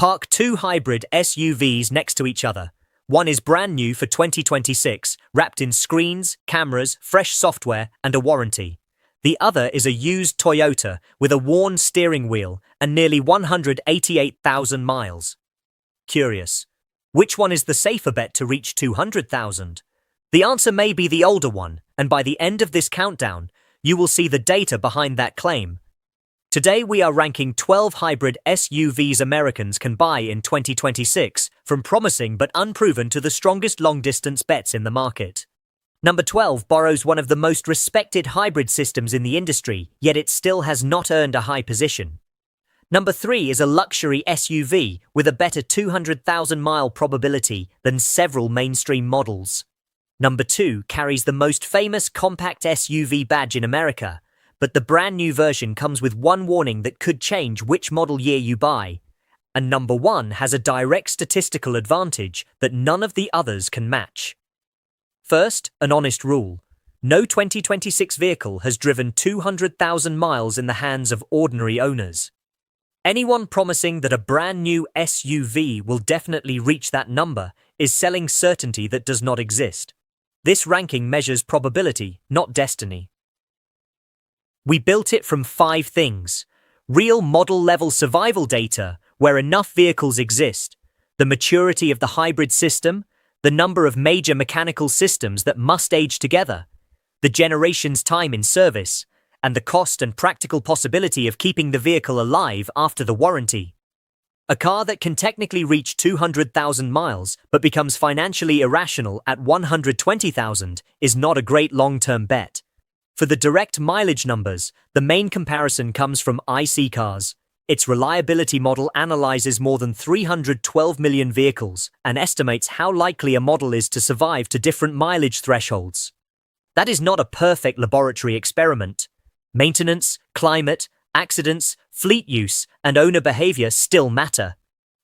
Park two hybrid SUVs next to each other. One is brand new for 2026, wrapped in screens, cameras, fresh software, and a warranty. The other is a used Toyota with a worn steering wheel and nearly 188,000 miles. Curious. Which one is the safer bet to reach 200,000? The answer may be the older one, and by the end of this countdown, you will see the data behind that claim. Today we are ranking 12 hybrid SUVs Americans can buy in 2026, from promising but unproven to the strongest long-distance bets in the market. Number 12 borrows one of the most respected hybrid systems in the industry, yet it still has not earned a high position. Number 3 is a luxury SUV with a better 200,000-mile probability than several mainstream models. Number 2 carries the most famous compact SUV badge in America, but the brand new version comes with one warning that could change which model year you buy. And number 1 has a direct statistical advantage that none of the others can match. First, an honest rule. No 2026 vehicle has driven 200,000 miles in the hands of ordinary owners. Anyone promising that a brand new SUV will definitely reach that number is selling certainty that does not exist. This ranking measures probability, not destiny. We built it from 5 things: real model-level survival data, where enough vehicles exist, the maturity of the hybrid system, the number of major mechanical systems that must age together, the generation's time in service, and the cost and practical possibility of keeping the vehicle alive after the warranty. A car that can technically reach 200,000 miles but becomes financially irrational at 120,000 is not a great long-term bet. For the direct mileage numbers, the main comparison comes from iSeeCars. Its reliability model analyzes more than 312 million vehicles and estimates how likely a model is to survive to different mileage thresholds. That is not a perfect laboratory experiment. Maintenance, climate, accidents, fleet use, and owner behavior still matter.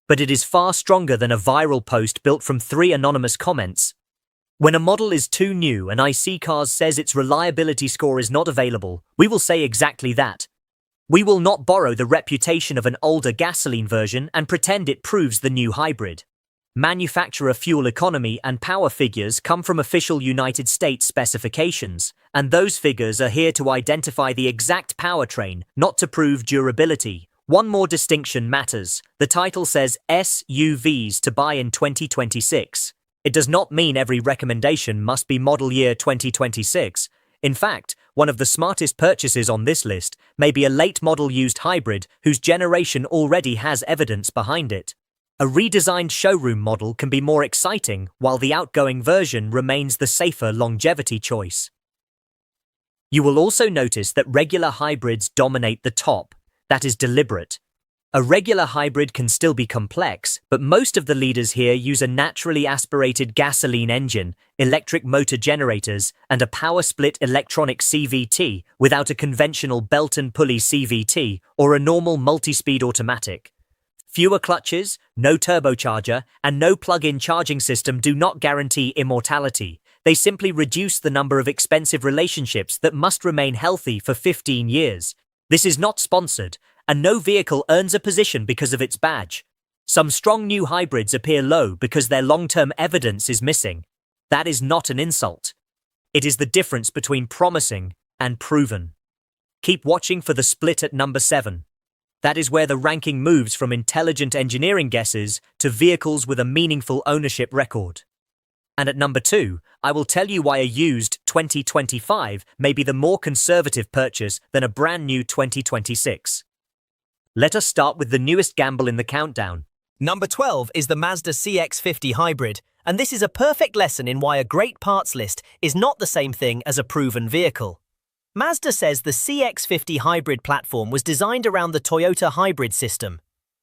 But it is far stronger than a viral post built from 3 anonymous comments. When a model is too new and iSeeCars says its reliability score is not available, we will say exactly that. We will not borrow the reputation of an older gasoline version and pretend it proves the new hybrid. Manufacturer fuel economy and power figures come from official United States specifications, and those figures are here to identify the exact powertrain, not to prove durability. One more distinction matters. The title says SUVs to buy in 2026. It does not mean every recommendation must be model year 2026. In fact, one of the smartest purchases on this list may be a late model used hybrid whose generation already has evidence behind it. A redesigned showroom model can be more exciting, while the outgoing version remains the safer longevity choice. You will also notice that regular hybrids dominate the top. That is deliberate. A regular hybrid can still be complex, but most of the leaders here use a naturally aspirated gasoline engine, electric motor generators, and a power-split electronic CVT without a conventional belt and pulley CVT or a normal multi-speed automatic. Fewer clutches, no turbocharger, and no plug-in charging system do not guarantee immortality. They simply reduce the number of expensive relationships that must remain healthy for 15 years. This is not sponsored, and no vehicle earns a position because of its badge. Some strong new hybrids appear low because their long-term evidence is missing. That is not an insult. It is the difference between promising and proven. Keep watching for the split at number 7. That is where the ranking moves from intelligent engineering guesses to vehicles with a meaningful ownership record. And at number 2, I will tell you why a used 2025 may be the more conservative purchase than a brand new 2026. Let us start with the newest gamble in the countdown. Number 12 is the Mazda CX-50 Hybrid, and this is a perfect lesson in why a great parts list is not the same thing as a proven vehicle. Mazda says the CX-50 Hybrid platform was designed around the Toyota hybrid system.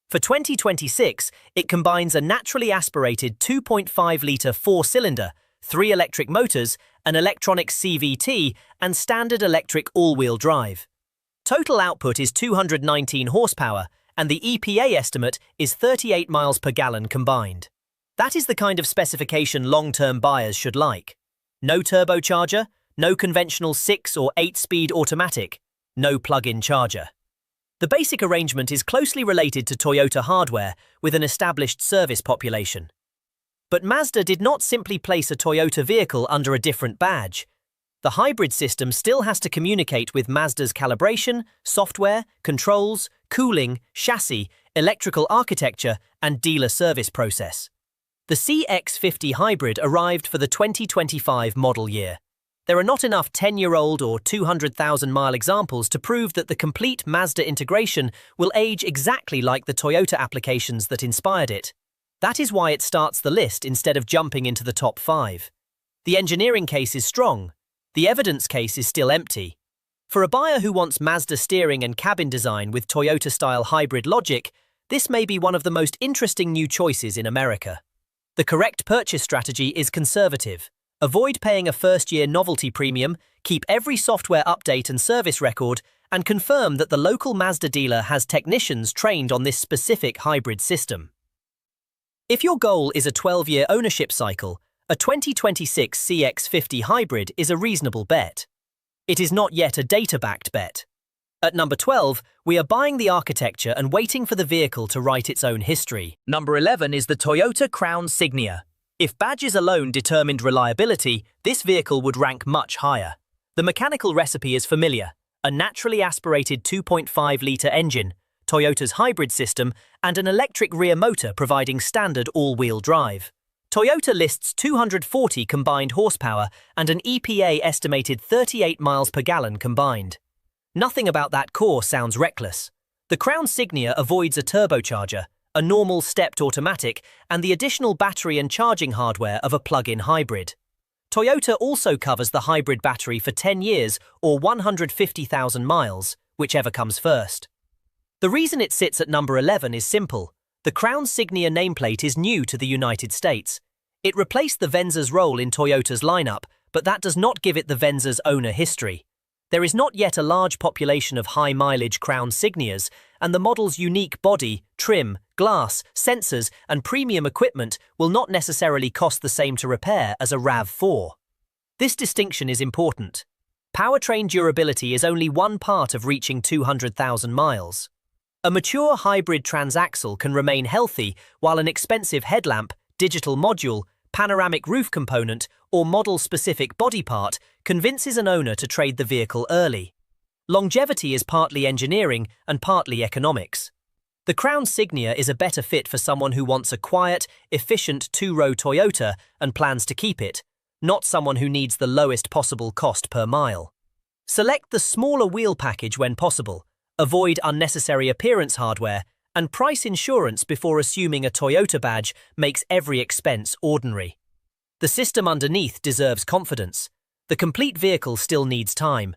For 2026, it combines a naturally aspirated 2.5-litre 4-cylinder, 3 electric motors, an electronic CVT, and standard electric all-wheel drive. Total output is 219 horsepower, and the EPA estimate is 38 miles per gallon combined. That is the kind of specification long-term buyers should like. No turbocharger, no conventional 6 or 8-speed automatic, no plug-in charger. The basic arrangement is closely related to Toyota hardware with an established service population. But Mazda did not simply place a Toyota vehicle under a different badge. The hybrid system still has to communicate with Mazda's calibration, software, controls, cooling, chassis, electrical architecture, and dealer service process. The CX-50 hybrid arrived for the 2025 model year. There are not enough 10-year-old or 200,000-mile examples to prove that the complete Mazda integration will age exactly like the Toyota applications that inspired it. That is why it starts the list instead of jumping into the top 5. The engineering case is strong. The evidence case is still empty. For a buyer who wants Mazda steering and cabin design with Toyota-style hybrid logic, this may be one of the most interesting new choices in America. The correct purchase strategy is conservative. Avoid paying a first-year novelty premium, keep every software update and service record, and confirm that the local Mazda dealer has technicians trained on this specific hybrid system. If your goal is a 12-year ownership cycle, a 2026 CX-50 hybrid is a reasonable bet. It is not yet a data-backed bet. At number 12, we are buying the architecture and waiting for the vehicle to write its own history. Number 11 is the Toyota Crown Signia. If badges alone determined reliability, this vehicle would rank much higher. The mechanical recipe is familiar: a naturally aspirated 2.5-litre engine, Toyota's hybrid system, and an electric rear motor providing standard all-wheel drive. Toyota lists 240 combined horsepower and an EPA estimated 38 miles per gallon combined. Nothing about that core sounds reckless. The Crown Signia avoids a turbocharger, a normal stepped automatic, and the additional battery and charging hardware of a plug-in hybrid. Toyota also covers the hybrid battery for 10 years or 150,000 miles, whichever comes first. The reason it sits at number 11 is simple. The Crown Signia nameplate is new to the United States. It replaced the Venza's role in Toyota's lineup, but that does not give it the Venza's owner history. There is not yet a large population of high-mileage Crown Signias, and the model's unique body, trim, glass, sensors, and premium equipment will not necessarily cost the same to repair as a RAV4. This distinction is important. Powertrain durability is only one part of reaching 200,000 miles. A mature hybrid transaxle can remain healthy, while an expensive headlamp, digital module, panoramic roof component, or model-specific body part convinces an owner to trade the vehicle early. Longevity is partly engineering and partly economics. The Crown Signia is a better fit for someone who wants a quiet, efficient two-row Toyota and plans to keep it, not someone who needs the lowest possible cost per mile. Select the smaller wheel package when possible, avoid unnecessary appearance hardware, and price insurance before assuming a Toyota badge makes every expense ordinary. The system underneath deserves confidence. The complete vehicle still needs time.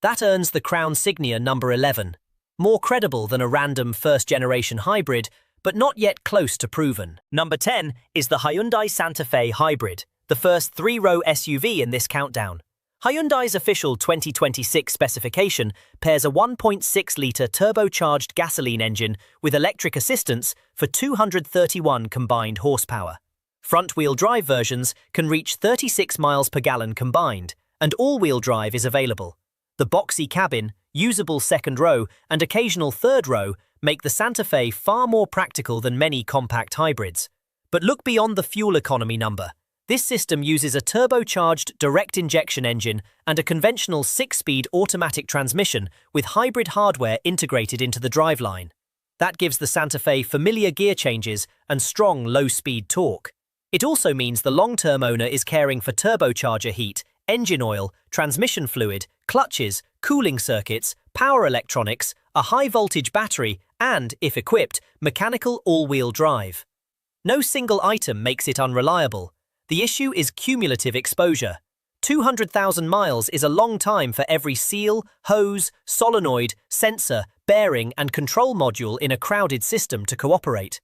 That earns the Crown Signia number 11. More credible than a random first-generation hybrid, but not yet close to proven. Number 10 is the Hyundai Santa Fe Hybrid, the first three-row SUV in this countdown. Hyundai's official 2026 specification pairs a 1.6-litre turbocharged gasoline engine with electric assistance for 231 combined horsepower. Front-wheel drive versions can reach 36 miles per gallon combined, and all-wheel drive is available. The boxy cabin, usable second row, and occasional third row make the Santa Fe far more practical than many compact hybrids. But look beyond the fuel economy number. This system uses a turbocharged direct injection engine and a conventional 6-speed automatic transmission with hybrid hardware integrated into the driveline. That gives the Santa Fe familiar gear changes and strong low-speed torque. It also means the long-term owner is caring for turbocharger heat, engine oil, transmission fluid, clutches, cooling circuits, power electronics, a high-voltage battery, and, if equipped, mechanical all-wheel drive. No single item makes it unreliable. The issue is cumulative exposure. 200,000 miles is a long time for every seal, hose, solenoid, sensor, bearing, and control module in a crowded system to cooperate.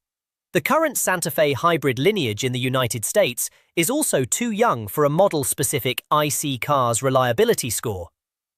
The current Santa Fe hybrid lineage in the United States is also too young for a model-specific iSeeCars reliability score.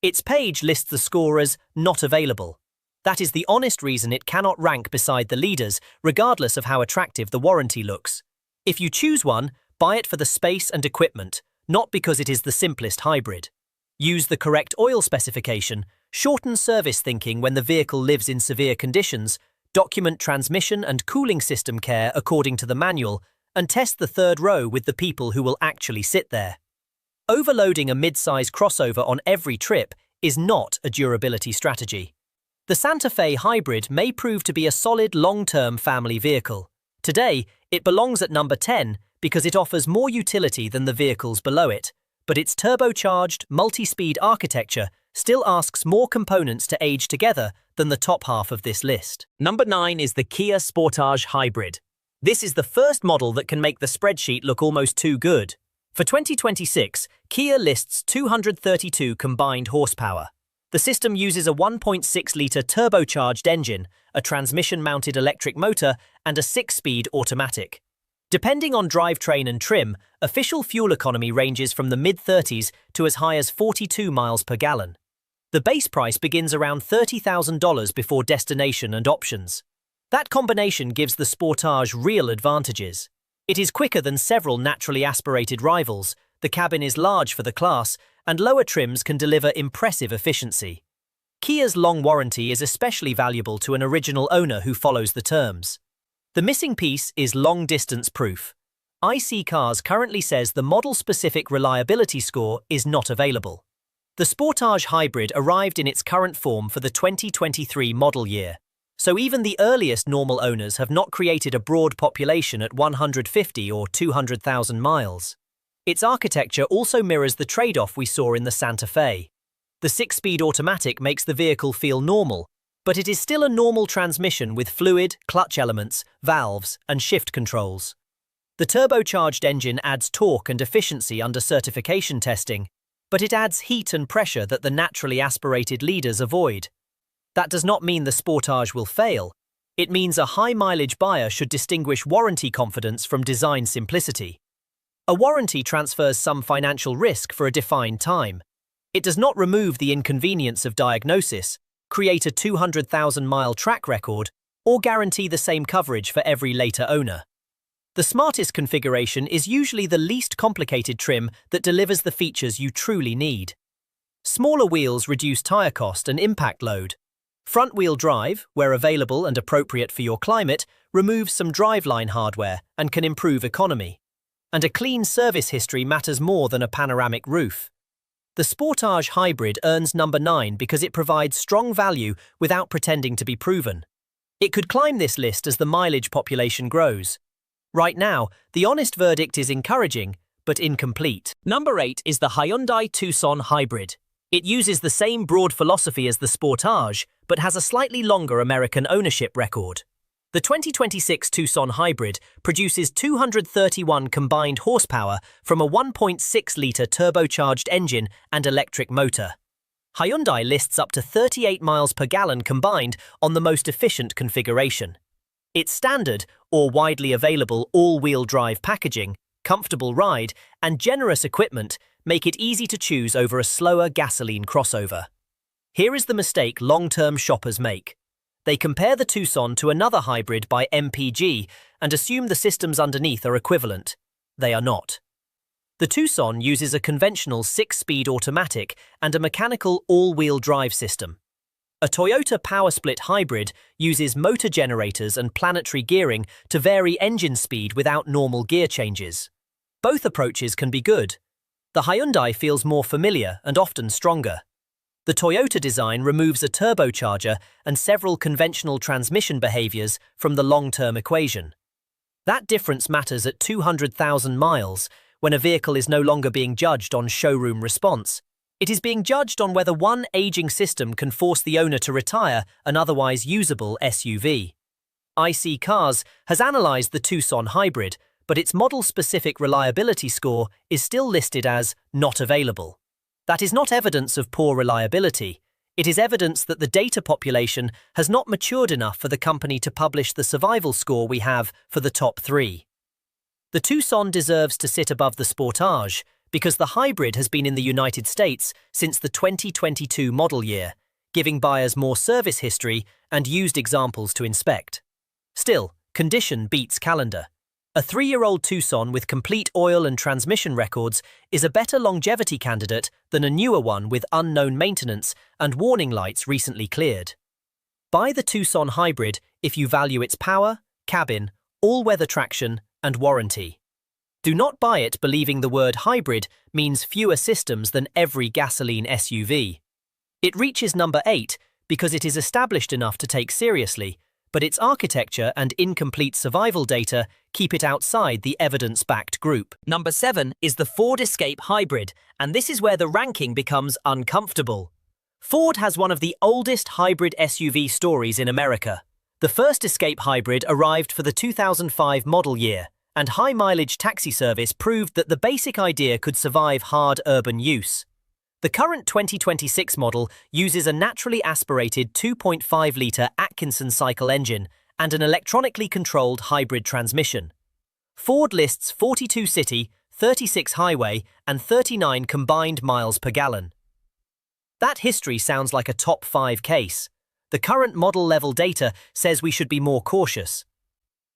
Its page lists the score as not available. That is the honest reason it cannot rank beside the leaders, regardless of how attractive the warranty looks. If you choose one, buy it for the space and equipment, not because it is the simplest hybrid. Use the correct oil specification, shorten service thinking when the vehicle lives in severe conditions, document transmission and cooling system care according to the manual, and test the third row with the people who will actually sit there. Overloading a mid-size crossover on every trip is not a durability strategy. The Santa Fe Hybrid may prove to be a solid long-term family vehicle. Today, it belongs at number 10 because it offers more utility than the vehicles below it, but its turbocharged, multi-speed architecture still asks more components to age together than the top half of this list. Number 9 is the Kia Sportage Hybrid. This is the first model that can make the spreadsheet look almost too good. For 2026, Kia lists 232 combined horsepower. The system uses a 1.6-litre turbocharged engine, a transmission-mounted electric motor, and a 6-speed automatic. Depending on drivetrain and trim, official fuel economy ranges from the mid-30s to as high as 42 miles per gallon. The base price begins around $30,000 before destination and options. That combination gives the Sportage real advantages. It is quicker than several naturally aspirated rivals, the cabin is large for the class, and lower trims can deliver impressive efficiency. Kia's long warranty is especially valuable to an original owner who follows the terms. The missing piece is long-distance proof. iSeeCars currently says the model-specific reliability score is not available. The Sportage Hybrid arrived in its current form for the 2023 model year, so even the earliest normal owners have not created a broad population at 150 or 200,000 miles. Its architecture also mirrors the trade-off we saw in the Santa Fe. The 6-speed automatic makes the vehicle feel normal, but it is still a normal transmission with fluid, clutch elements, valves, and shift controls. The turbocharged engine adds torque and efficiency under certification testing, but it adds heat and pressure that the naturally aspirated leaders avoid. That does not mean the Sportage will fail. It means a high-mileage buyer should distinguish warranty confidence from design simplicity. A warranty transfers some financial risk for a defined time. It does not remove the inconvenience of diagnosis, create a 200,000-mile track record, or guarantee the same coverage for every later owner. The smartest configuration is usually the least complicated trim that delivers the features you truly need. Smaller wheels reduce tire cost and impact load. Front-wheel drive, where available and appropriate for your climate, removes some driveline hardware and can improve economy. And a clean service history matters more than a panoramic roof. The Sportage Hybrid earns number 9 because it provides strong value without pretending to be proven. It could climb this list as the mileage population grows. Right now, the honest verdict is encouraging, but incomplete. Number 8 is the Hyundai Tucson Hybrid. It uses the same broad philosophy as the Sportage, but has a slightly longer American ownership record. The 2026 Tucson Hybrid produces 231 combined horsepower from a 1.6-litre turbocharged engine and electric motor. Hyundai lists up to 38 miles per gallon combined on the most efficient configuration. Its standard, or widely available all-wheel drive packaging, comfortable ride, and generous equipment make it easy to choose over a slower gasoline crossover. Here is the mistake long-term shoppers make. They compare the Tucson to another hybrid by MPG and assume the systems underneath are equivalent. They are not. The Tucson uses a conventional 6-speed automatic and a mechanical all-wheel drive system. A Toyota power split hybrid uses motor generators and planetary gearing to vary engine speed without normal gear changes. Both approaches can be good. The Hyundai feels more familiar and often stronger. The Toyota design removes a turbocharger and several conventional transmission behaviors from the long-term equation. That difference matters at 200,000 miles, when a vehicle is no longer being judged on showroom response. It is being judged on whether one aging system can force the owner to retire an otherwise usable SUV. iSeeCars has analyzed the Tucson Hybrid, but its model-specific reliability score is still listed as not available. That is not evidence of poor reliability. It is evidence that the data population has not matured enough for the company to publish the survival score we have for the top 3. The Tucson deserves to sit above the Sportage because the hybrid has been in the United States since the 2022 model year, giving buyers more service history and used examples to inspect. Still, condition beats calendar. A 3-year-old Tucson with complete oil and transmission records is a better longevity candidate than a newer one with unknown maintenance and warning lights recently cleared. Buy the Tucson Hybrid if you value its power, cabin, all-weather traction, and warranty. Do not buy it believing the word hybrid means fewer systems than every gasoline SUV. It reaches number 8 because it is established enough to take seriously, but its architecture and incomplete survival data keep it outside the evidence-backed group. Number 7 is the Ford Escape Hybrid, and this is where the ranking becomes uncomfortable. Ford has one of the oldest hybrid SUV stories in America. The first Escape Hybrid arrived for the 2005 model year, and high-mileage taxi service proved that the basic idea could survive hard urban use. The current 2026 model uses a naturally aspirated 2.5-litre Atkinson cycle engine and an electronically controlled hybrid transmission. Ford lists 42 city, 36 highway, and 39 combined miles per gallon. That history sounds like a top 5 case. The current model-level data says we should be more cautious.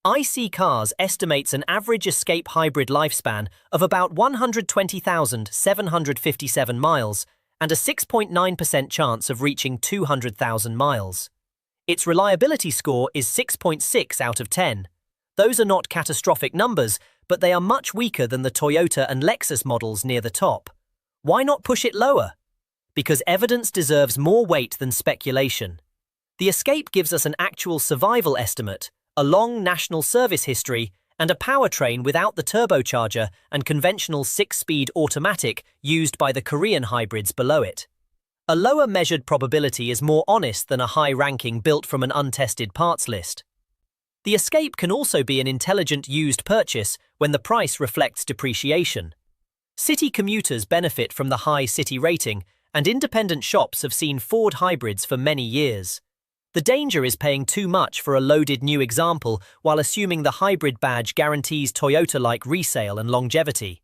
iSeeCars estimates an average Escape Hybrid lifespan of about 120,757 miles and a 6.9% chance of reaching 200,000 miles. Its reliability score is 6.6 out of 10. Those are not catastrophic numbers, but they are much weaker than the Toyota and Lexus models near the top. Why not push it lower? Because evidence deserves more weight than speculation. The Escape gives us an actual survival estimate, a long national service history, and a powertrain without the turbocharger and conventional 6-speed automatic used by the Korean hybrids below it. A lower measured probability is more honest than a high ranking built from an untested parts list. The Escape can also be an intelligent used purchase when the price reflects depreciation. City commuters benefit from the high city rating, and independent shops have seen Ford hybrids for many years. The danger is paying too much for a loaded new example while assuming the hybrid badge guarantees Toyota-like resale and longevity.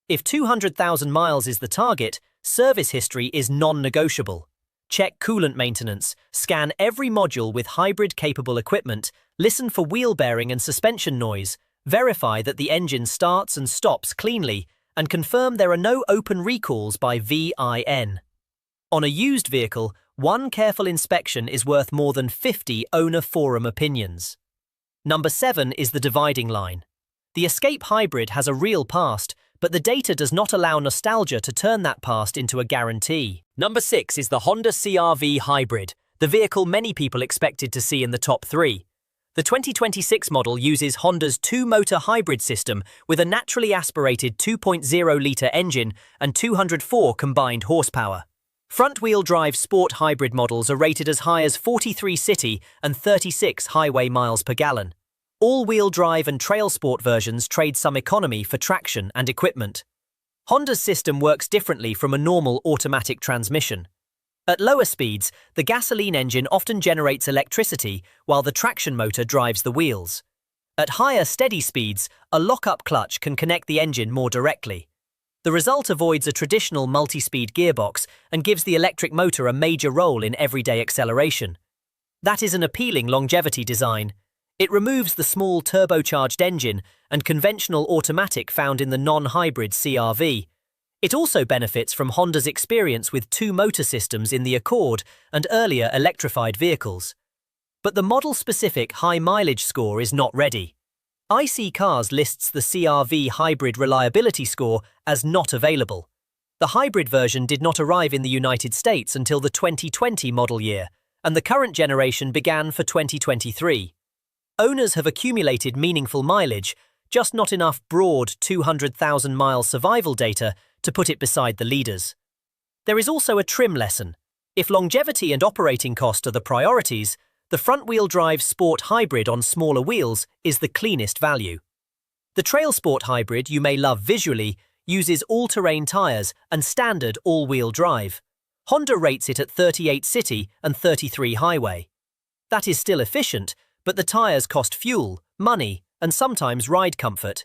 If 200,000 miles is the target, service history is non-negotiable. Check coolant maintenance, scan every module with hybrid-capable equipment, listen for wheel bearing and suspension noise, verify that the engine starts and stops cleanly, and confirm there are no open recalls by VIN. On a used vehicle, one careful inspection is worth more than 50 owner forum opinions. Number 7 is the dividing line. The Escape Hybrid has a real past, but the data does not allow nostalgia to turn that past into a guarantee. Number 6 is the Honda CR-V Hybrid, the vehicle many people expected to see in the top 3. The 2026 model uses Honda's 2-motor hybrid system with a naturally aspirated 2.0-litre engine and 204 combined horsepower. Front-wheel drive sport hybrid models are rated as high as 43 city and 36 highway miles per gallon. All-wheel drive and trail sport versions trade some economy for traction and equipment. Honda's system works differently from a normal automatic transmission. At lower speeds, the gasoline engine often generates electricity while the traction motor drives the wheels. At higher steady speeds, a lock-up clutch can connect the engine more directly. The result avoids a traditional multi-speed gearbox and gives the electric motor a major role in everyday acceleration. That is an appealing longevity design. It removes the small turbocharged engine and conventional automatic found in the non-hybrid CR-V. It also benefits from Honda's experience with 2-motor systems in the Accord and earlier electrified vehicles. But the model-specific high-mileage score is not ready. iSeeCars lists the CR-V hybrid reliability score as not available. The hybrid version did not arrive in the United States until the 2020 model year, and the current generation began for 2023. Owners have accumulated meaningful mileage, just not enough broad 200,000-mile survival data to put it beside the leaders. There is also a trim lesson. If longevity and operating cost are the priorities, the front-wheel drive sport hybrid on smaller wheels is the cleanest value. The Trail Sport Hybrid you may love visually uses all-terrain tyres and standard all-wheel drive. Honda rates it at 38 city and 33 highway. That is still efficient, but the tyres cost fuel, money, and sometimes ride comfort.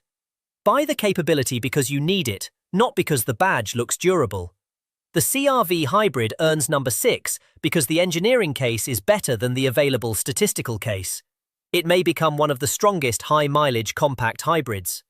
Buy the capability because you need it, not because the badge looks durable. The CR-V Hybrid earns number 6 because the engineering case is better than the available statistical case. It may become one of the strongest high-mileage compact hybrids.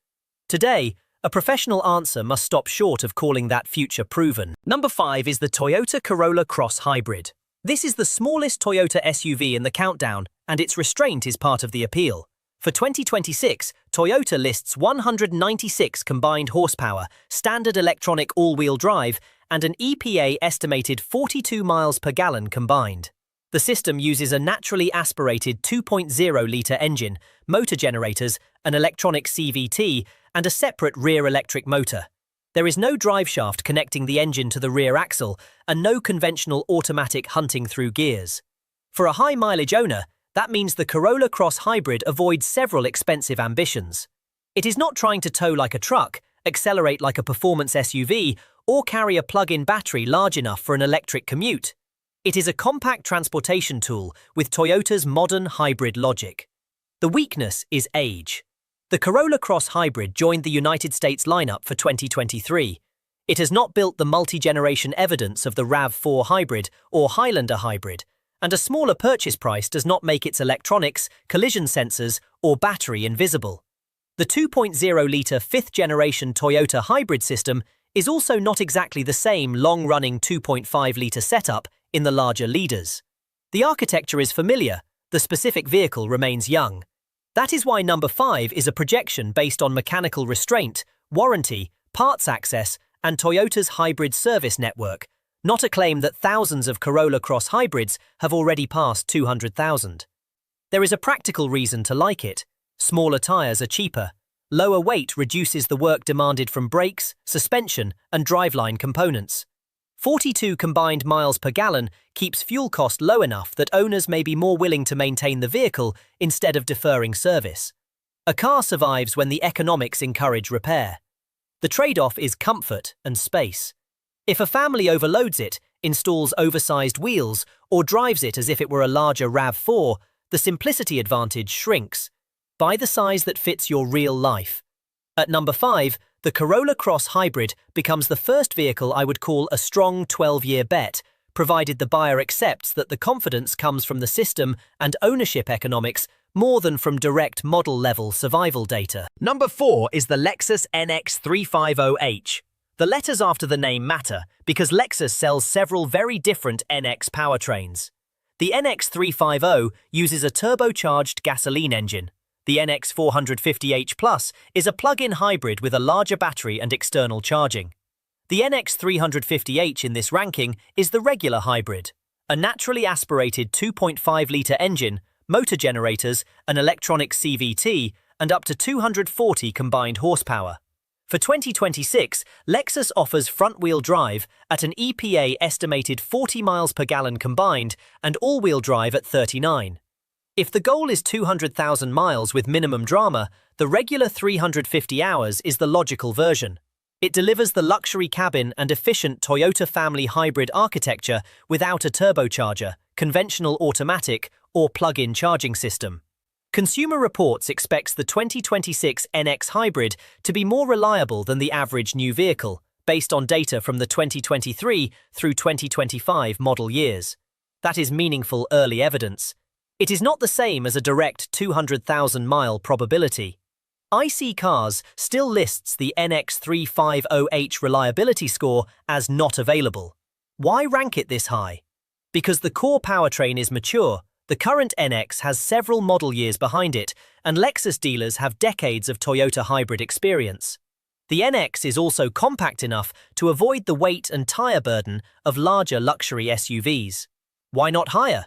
Today, a professional answer must stop short of calling that future-proven. Number 5 is the Toyota Corolla Cross Hybrid. This is the smallest Toyota SUV in the countdown, and its restraint is part of the appeal. For 2026, Toyota lists 196 combined horsepower, standard electronic all-wheel drive, and an EPA estimated 42 miles per gallon combined. The system uses a naturally aspirated 2.0-litre engine, motor generators, an electronic CVT, and a separate rear electric motor. There is no driveshaft connecting the engine to the rear axle, and no conventional automatic hunting through gears. For a high-mileage owner, that means the Corolla Cross Hybrid avoids several expensive ambitions. It is not trying to tow like a truck, accelerate like a performance SUV, or carry a plug-in battery large enough for an electric commute. It is a compact transportation tool with Toyota's modern hybrid logic. The weakness is age. The Corolla Cross Hybrid joined the United States lineup for 2023. It has not built the multi-generation evidence of the RAV4 Hybrid or Highlander Hybrid, and a smaller purchase price does not make its electronics, collision sensors, or battery invisible. The 2.0-litre fifth-generation Toyota hybrid system is also not exactly the same long-running 2.5-litre setup in the larger leaders. The architecture is familiar, the specific vehicle remains young. That is why number 5 is a projection based on mechanical restraint, warranty, parts access, and Toyota's hybrid service network, not a claim that thousands of Corolla Cross hybrids have already passed 200,000. There is a practical reason to like it. Smaller tires are cheaper. Lower weight reduces the work demanded from brakes, suspension, and driveline components. 42 combined miles per gallon keeps fuel cost low enough that owners may be more willing to maintain the vehicle instead of deferring service. A car survives when the economics encourage repair. The trade-off is comfort and space. If a family overloads it, installs oversized wheels, or drives it as if it were a larger RAV4, the simplicity advantage shrinks. Buy the size that fits your real life. At number 5, the Corolla Cross Hybrid becomes the first vehicle I would call a strong 12-year bet, provided the buyer accepts that the confidence comes from the system and ownership economics more than from direct model-level survival data. Number 4 is the Lexus NX350H. The letters after the name matter because Lexus sells several very different NX powertrains. The NX350 uses a turbocharged gasoline engine. The NX450H Plus is a plug-in hybrid with a larger battery and external charging. The NX350H in this ranking is the regular hybrid, a naturally aspirated 2.5-litre engine, motor generators, an electronic CVT, and up to 240 combined horsepower. For 2026, Lexus offers front-wheel drive at an EPA estimated 40 miles per gallon combined and all-wheel drive at 39. If the goal is 200,000 miles with minimum drama, the regular 350 hours is the logical version. It delivers the luxury cabin and efficient Toyota family hybrid architecture without a turbocharger, conventional automatic, or plug-in charging system. Consumer Reports expects the 2026 NX Hybrid to be more reliable than the average new vehicle, based on data from the 2023 through 2025 model years. That is meaningful early evidence. It is not the same as a direct 200,000-mile probability. iSeeCars still lists the NX350H reliability score as not available. Why rank it this high? Because the core powertrain is mature, the current NX has several model years behind it, and Lexus dealers have decades of Toyota hybrid experience. The NX is also compact enough to avoid the weight and tire burden of larger luxury SUVs. Why not higher?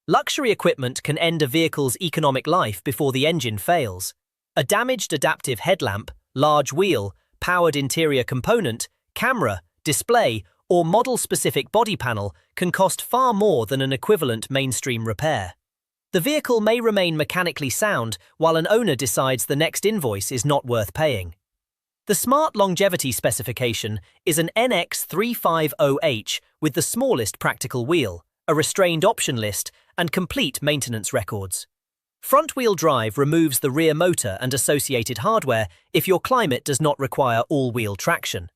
Luxury equipment can end a vehicle's economic life before the engine fails. A damaged adaptive headlamp, large wheel, powered interior component, camera, display, or model-specific body panel can cost far more than an equivalent mainstream repair. The vehicle may remain mechanically sound while an owner decides the next invoice is not worth paying. The Smart Longevity specification is an NX350H with the smallest practical wheel, a restrained option list, and complete maintenance records. Front-wheel drive removes the rear motor and associated hardware if your climate does not require all-wheel traction.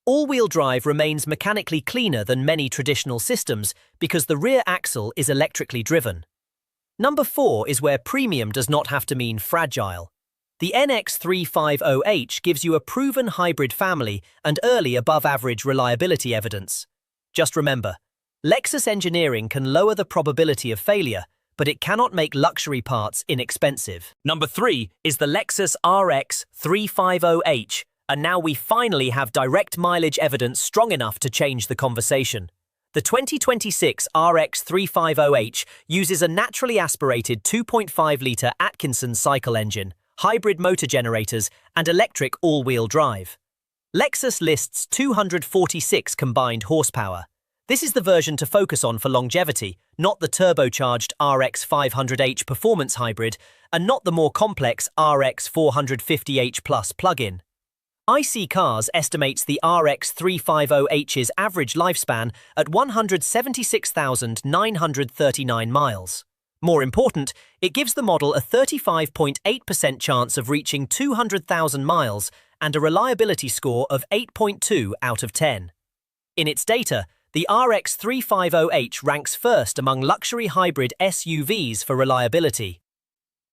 All-wheel drive remains mechanically cleaner than many traditional systems because the rear axle is electrically driven. Number 4 is where premium does not have to mean fragile. The NX350H gives you a proven hybrid family and early above-average reliability evidence. Just remember, Lexus engineering can lower the probability of failure, but it cannot make luxury parts inexpensive. Number 3 is the Lexus RX 350H, and now we finally have direct mileage evidence strong enough to change the conversation. The 2026 RX 350H uses a naturally aspirated 2.5-litre Atkinson cycle engine, hybrid motor generators, and electric all-wheel drive. Lexus lists 246 combined horsepower. This is the version to focus on for longevity, not the turbocharged RX 500H performance hybrid, and not the more complex RX 450H Plus plug-in. iSeeCars estimates the RX 350H's average lifespan at 176,939 miles. More important, it gives the model a 35.8% chance of reaching 200,000 miles and a reliability score of 8.2 out of 10. In its data, the RX 350H ranks first among luxury hybrid SUVs for reliability.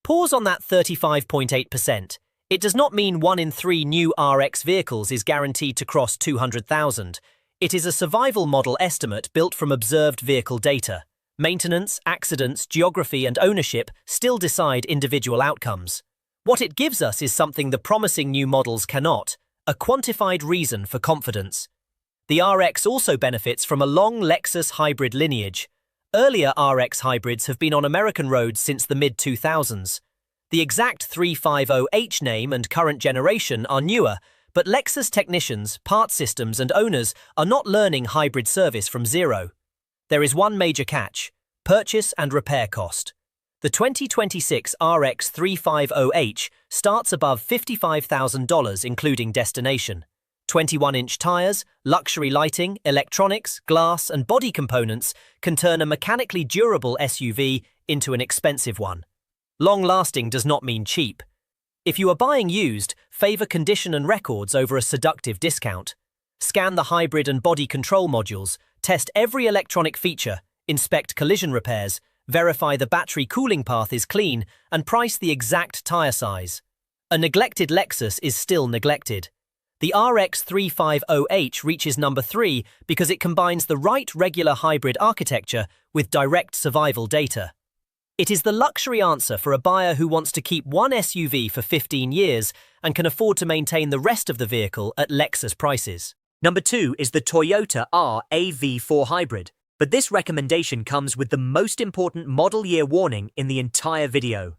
Pause on that 35.8%. It does not mean 1 in 3 new RX vehicles is guaranteed to cross 200,000. It is a survival model estimate built from observed vehicle data. Maintenance, accidents, geography, and ownership still decide individual outcomes. What it gives us is something the promising new models cannot: a quantified reason for confidence. The RX also benefits from a long Lexus hybrid lineage. Earlier RX hybrids have been on American roads since the mid-2000s. The exact 350H name and current generation are newer, but Lexus technicians, part systems, and owners are not learning hybrid service from zero. There is one major catch: purchase and repair cost. The 2026 RX 350H starts above $55,000 including destination. 21-inch tires, luxury lighting, electronics, glass, and body components can turn a mechanically durable SUV into an expensive one. Long-lasting does not mean cheap. If you are buying used, favor condition and records over a seductive discount. Scan the hybrid and body control modules, test every electronic feature, inspect collision repairs, verify the battery cooling path is clean, and price the exact tire size. A neglected Lexus is still neglected. The RX 350H reaches number 3 because it combines the right regular hybrid architecture with direct survival data. It is the luxury answer for a buyer who wants to keep one SUV for 15 years and can afford to maintain the rest of the vehicle at Lexus prices. Number 2 is the Toyota RAV4 Hybrid, but this recommendation comes with the most important model year warning in the entire video.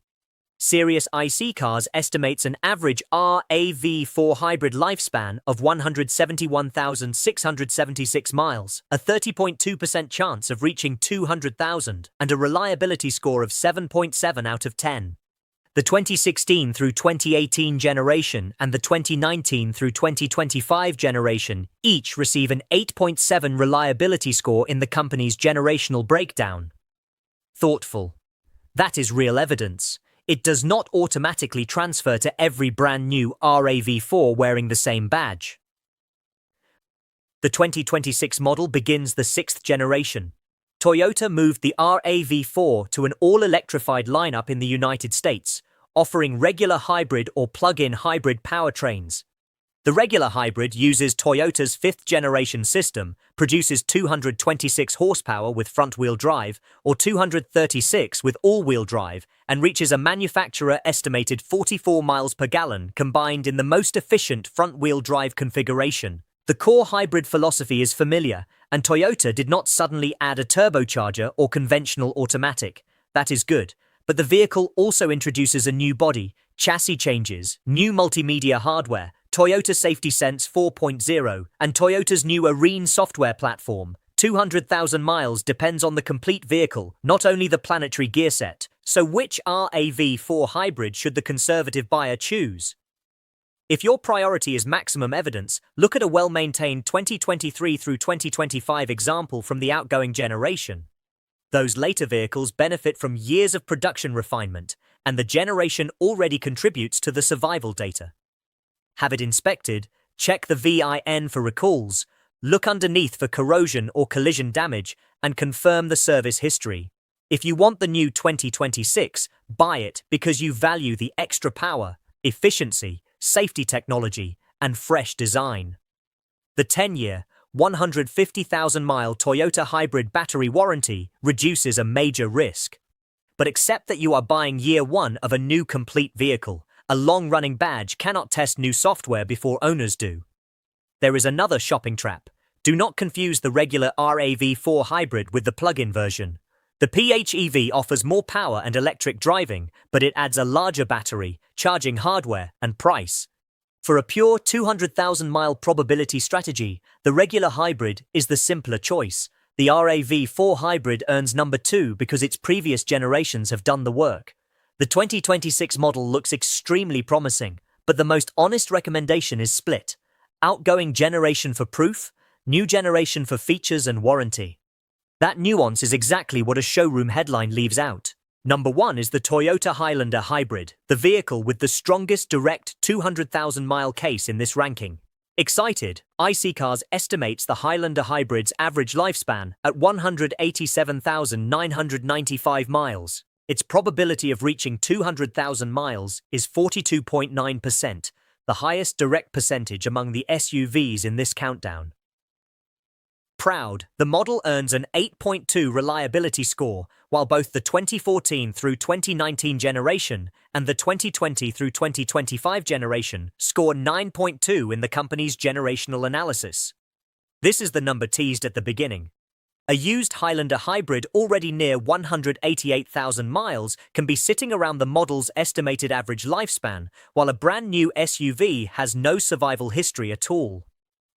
Serious iSeeCars estimates an average RAV4 hybrid lifespan of 171,676 miles, a 30.2% chance of reaching 200,000, and a reliability score of 7.7 out of 10. The 2016 through 2018 generation and the 2019 through 2025 generation each receive an 8.7 reliability score in the company's generational breakdown. Thoughtful. That is real evidence. It does not automatically transfer to every brand new RAV4 wearing the same badge. The 2026 model begins the 6th generation. Toyota moved the RAV4 to an all-electrified lineup in the United States, offering regular hybrid or plug-in hybrid powertrains. The regular hybrid uses Toyota's 5th generation system, produces 226 horsepower with front-wheel drive or 236 with all-wheel drive, and reaches a manufacturer-estimated 44 miles per gallon combined in the most efficient front-wheel drive configuration. The core hybrid philosophy is familiar, and Toyota did not suddenly add a turbocharger or conventional automatic. That is good, but the vehicle also introduces a new body, chassis changes, new multimedia hardware, Toyota Safety Sense 4.0, and Toyota's new Arene software platform. 200,000 miles depends on the complete vehicle, not only the planetary gear set. So which RAV4 hybrid should the conservative buyer choose? If your priority is maximum evidence, look at a well-maintained 2023 through 2025 example from the outgoing generation. Those later vehicles benefit from years of production refinement, and the generation already contributes to the survival data. Have it inspected, check the VIN for recalls, look underneath for corrosion or collision damage, and confirm the service history. If you want the new 2026, buy it because you value the extra power, efficiency, safety technology, and fresh design. The 10-year, 150,000-mile Toyota hybrid battery warranty reduces a major risk. But accept that you are buying year one of a new complete vehicle. A long-running badge cannot test new software before owners do. There is another shopping trap. Do not confuse the regular RAV4 hybrid with the plug-in version. The PHEV offers more power and electric driving, but it adds a larger battery, charging hardware, and price. For a pure 200,000-mile probability strategy, the regular hybrid is the simpler choice. The RAV4 hybrid earns number 2 because its previous generations have done the work. The 2026 model looks extremely promising, but the most honest recommendation is split. Outgoing generation for proof, new generation for features and warranty. That nuance is exactly what a showroom headline leaves out. Number 1 is the Toyota Highlander Hybrid, the vehicle with the strongest direct 200,000-mile case in this ranking. Excited, iSeeCars estimates the Highlander Hybrid's average lifespan at 187,995 miles. Its probability of reaching 200,000 miles is 42.9%, the highest direct percentage among the SUVs in this countdown. Proud, the model earns an 8.2 reliability score, while both the 2014 through 2019 generation and the 2020 through 2025 generation score 9.2 in the company's generational analysis. This is the number teased at the beginning. A used Highlander hybrid already near 188,000 miles can be sitting around the model's estimated average lifespan, while a brand new SUV has no survival history at all.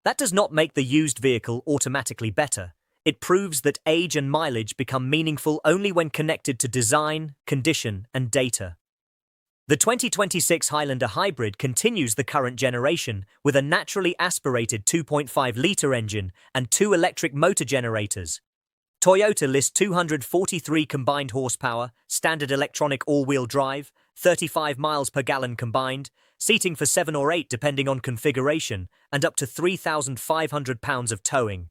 That does not make the used vehicle automatically better. It proves that age and mileage become meaningful only when connected to design, condition, and data. The 2026 Highlander Hybrid continues the current generation with a naturally aspirated 2.5-litre engine and 2 electric motor generators. Toyota lists 243 combined horsepower, standard electronic all-wheel drive, 35 miles per gallon combined, seating for 7 or 8 depending on configuration, and up to 3,500 pounds of towing.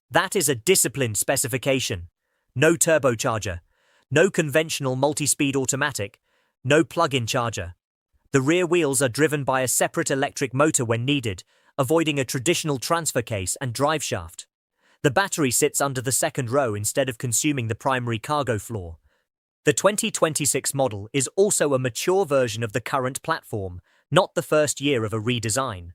That is a disciplined specification. No turbocharger, no conventional multi-speed automatic, no plug-in charger. The rear wheels are driven by a separate electric motor when needed, avoiding a traditional transfer case and drive shaft. The battery sits under the second row instead of consuming the primary cargo floor. The 2026 model is also a mature version of the current platform, not the first year of a redesign.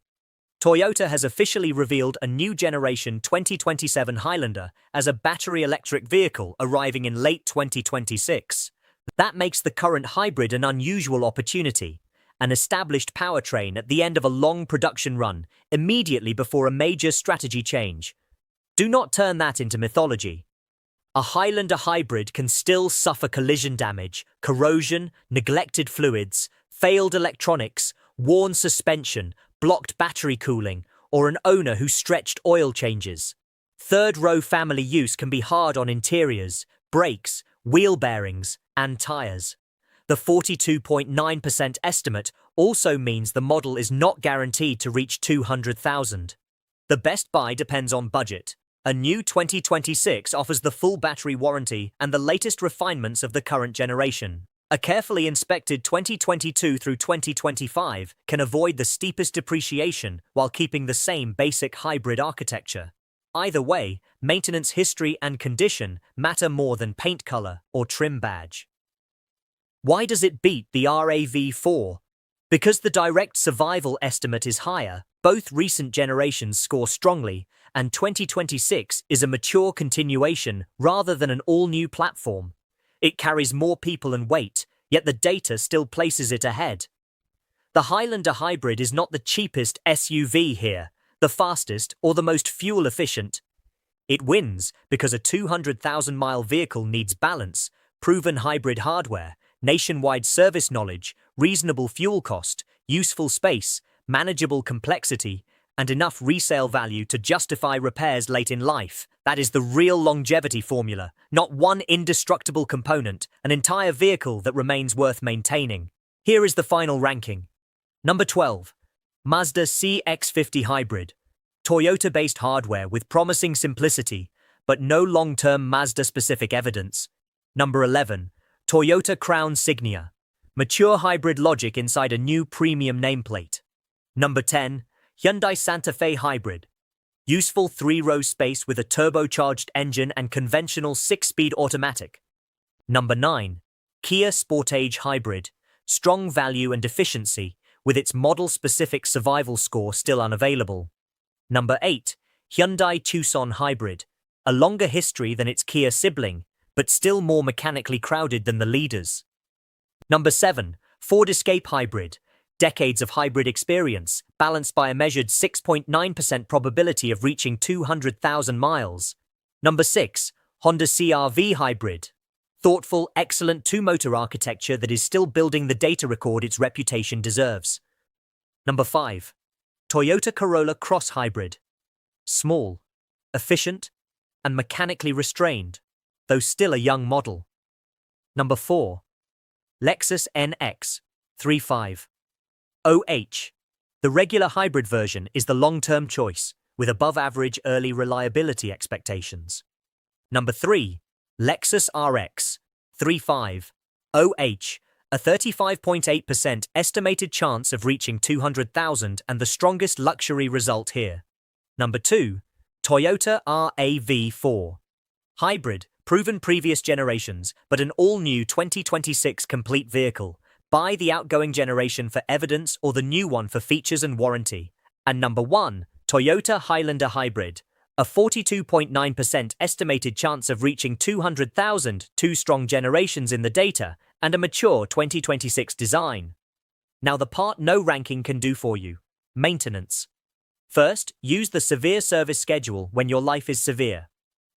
Toyota has officially revealed a new generation 2027 Highlander as a battery electric vehicle arriving in late 2026. That makes the current hybrid an unusual opportunity, an established powertrain at the end of a long production run, immediately before a major strategy change. Do not turn that into mythology. A Highlander hybrid can still suffer collision damage, corrosion, neglected fluids, failed electronics, worn suspension, blocked battery cooling, or an owner who stretched oil changes. Third-row family use can be hard on interiors, brakes, wheel bearings, and tires. The 42.9% estimate also means the model is not guaranteed to reach 200,000. The best buy depends on budget. A new 2026 offers the full battery warranty and the latest refinements of the current generation. A carefully inspected 2022 through 2025 can avoid the steepest depreciation while keeping the same basic hybrid architecture. Either way, maintenance history and condition matter more than paint color or trim badge. Why does it beat the RAV4? Because the direct survival estimate is higher, both recent generations score strongly, and 2026 is a mature continuation rather than an all-new platform. It carries more people and weight, yet the data still places it ahead. The Highlander Hybrid is not the cheapest SUV here, the fastest or the most fuel-efficient. It wins because a 200,000-mile vehicle needs balance, proven hybrid hardware, nationwide service knowledge, reasonable fuel cost, useful space, manageable complexity, and enough resale value to justify repairs late in life. That is the real longevity formula, not one indestructible component, an entire vehicle that remains worth maintaining. Here is the final ranking. Number 12. Mazda CX-50 Hybrid. Toyota-based hardware with promising simplicity, but no long-term Mazda-specific evidence. Number 11. Toyota Crown Signia. Mature hybrid logic inside a new premium nameplate. Number 10. Hyundai Santa Fe Hybrid. Useful 3-row space with a turbocharged engine and conventional 6-speed automatic. Number 9. Kia Sportage Hybrid. Strong value and efficiency, with its model-specific survival score still unavailable. Number 8. Hyundai Tucson Hybrid. A longer history than its Kia sibling, but still more mechanically crowded than the leaders. Number 7. Ford Escape Hybrid. Decades of hybrid experience, balanced by a measured 6.9% probability of reaching 200,000 miles. Number 6. Honda CR-V Hybrid. Thoughtful, excellent two-motor architecture that is still building the data record its reputation deserves. Number 5. Toyota Corolla Cross Hybrid. Small, efficient, and mechanically restrained, though still a young model. Number 4. Lexus NX 35OH. The regular hybrid version is the long-term choice, with above-average early reliability expectations. Number 3. Lexus RX 35OH, a 35.8% estimated chance of reaching 200,000 and the strongest luxury result here. Number 2. Toyota RAV4. Hybrid, proven previous generations, but an all-new 2026 complete vehicle. Buy the outgoing generation for evidence or the new one for features and warranty. And number 1. Toyota Highlander Hybrid. A 42.9% estimated chance of reaching 200,000, 2 strong generations in the data, and a mature 2026 design. Now the part no ranking can do for you. Maintenance. First, use the severe service schedule when your life is severe.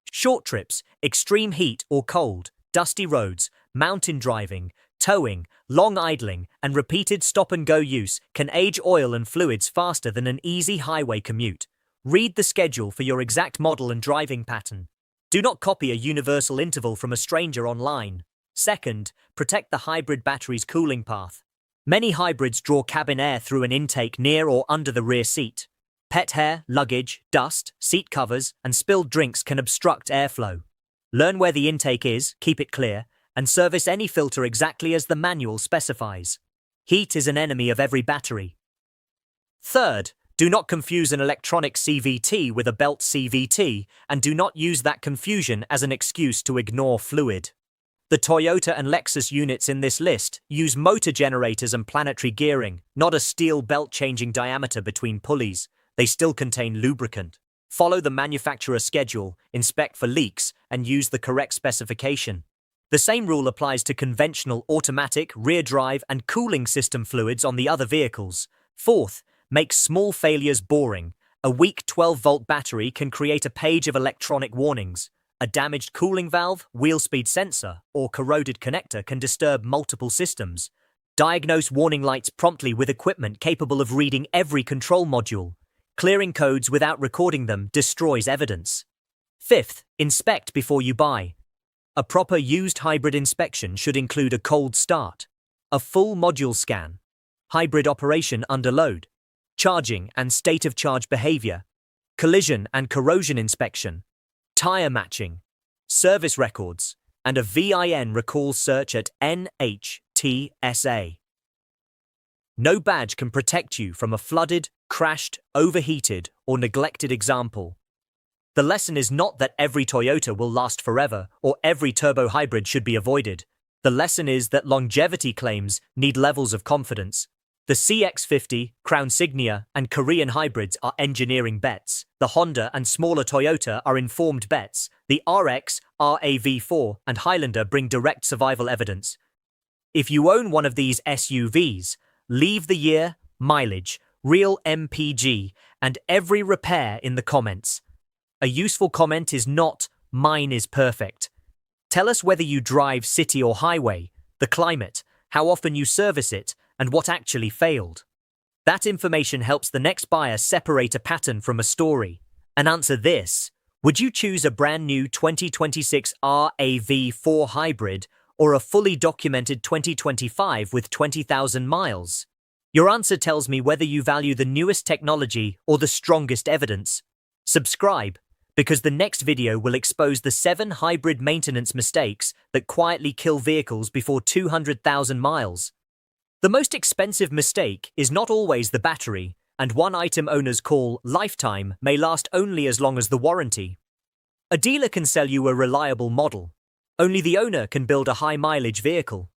Short trips, extreme heat or cold, dusty roads, mountain driving, towing, long idling, and repeated stop-and-go use can age oil and fluids faster than an easy highway commute. Read the schedule for your exact model and driving pattern. Do not copy a universal interval from a stranger online. Second, protect the hybrid battery's cooling path. Many hybrids draw cabin air through an intake near or under the rear seat. Pet hair, luggage, dust, seat covers, and spilled drinks can obstruct airflow. Learn where the intake is, keep it clear, and service any filter exactly as the manual specifies. Heat is an enemy of every battery. Third, do not confuse an electronic CVT with a belt CVT, and do not use that confusion as an excuse to ignore fluid. The Toyota and Lexus units in this list use motor generators and planetary gearing, not a steel belt-changing diameter between pulleys. They still contain lubricant. Follow the manufacturer schedule, inspect for leaks, and use the correct specification. The same rule applies to conventional automatic, rear drive, and cooling system fluids on the other vehicles. Fourth, make small failures boring. A weak 12-volt battery can create a page of electronic warnings. A damaged cooling valve, wheel speed sensor, or corroded connector can disturb multiple systems. Diagnose warning lights promptly with equipment capable of reading every control module. Clearing codes without recording them destroys evidence. Fifth, inspect before you buy. A proper used hybrid inspection should include a cold start, a full module scan, hybrid operation under load, charging and state of charge behavior, collision and corrosion inspection, tire matching, service records, and a VIN recall search at NHTSA. No badge can protect you from a flooded, crashed, overheated, or neglected example. The lesson is not that every Toyota will last forever or every turbo hybrid should be avoided. The lesson is that longevity claims need levels of confidence. The CX-50, Crown Signia, and Korean hybrids are engineering bets. The Honda and smaller Toyota are informed bets. The RX, RAV4, and Highlander bring direct survival evidence. If you own one of these SUVs, leave the year, mileage, real MPG, and every repair in the comments. A useful comment is not, "Mine is perfect." Tell us whether you drive city or highway, the climate, how often you service it, and what actually failed. That information helps the next buyer separate a pattern from a story. And answer this: would you choose a brand new 2026 RAV4 hybrid or a fully documented 2025 with 20,000 miles? Your answer tells me whether you value the newest technology or the strongest evidence. Subscribe, because the next video will expose the 7 hybrid maintenance mistakes that quietly kill vehicles before 200,000 miles. The most expensive mistake is not always the battery, and one item owners call lifetime may last only as long as the warranty. A dealer can sell you a reliable model. Only the owner can build a high-mileage vehicle.